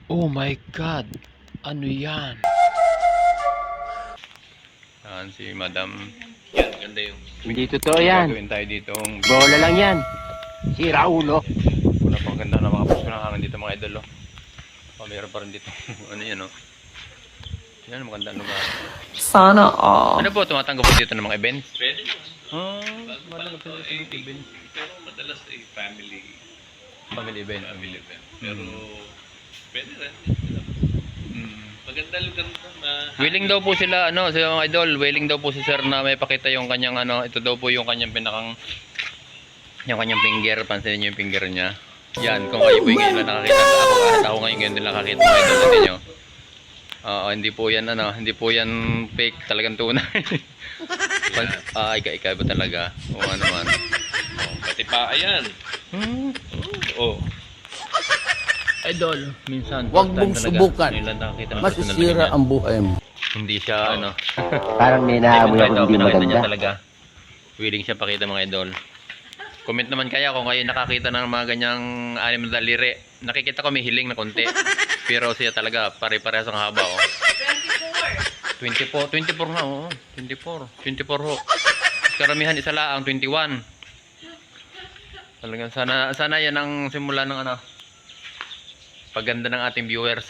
Oh my God! Ano yan? Yan si Madam. Yan, ganda yung... Hindi totoo yan. Gagawin tayo dito. Bola lang yan. Sira ulo. Wala pang ganda na mga puso ng hangin dito mga idol. Oh, meron pa rin dito. Ano yan oh? Yan, maganda lugar. Sana all. Ano po, tumatanggap po dito ng mga events? Pwede naman. Ah, Bago pa ito, event. pero madalas ay family Family event. event. Pero pwede rin. Mm. Maganda lugar ito na... Willing daw po sila, ano, sa mga idol, willing daw po si sir na may pakita yung kanyang, ano, ito daw po yung kanyang yung kanyang finger, pansinin niyo yung finger niya. Yan, kung kayo po yung ngayon lang nakakita sa ako, kahit ako ngayon din nakakita mga idol natin nyo. Hindi po yan, ano, hindi po yan fake, talagang tunay. Ika ba talaga? Oo nga naman. Pati pa, ayan. Oh. Idol, minsan Huwag mong subukan. Masisira ang buhay mo. Hindi siya ano. Parang may naamoy ako hindi Pinakita niya maganda. talaga. Willing siya pakita mga idol. Comment naman kaya kung kayo nakakita ng mga ganyang animal na daliri. Nakikita ko may hiling na konti. Pero siya talaga pare-parehas ang haba oh. 24 nga oh. 24 ho. Karamihan isa lang 21. Talagang sana yan ang simula ng ano paganda ng ating viewers.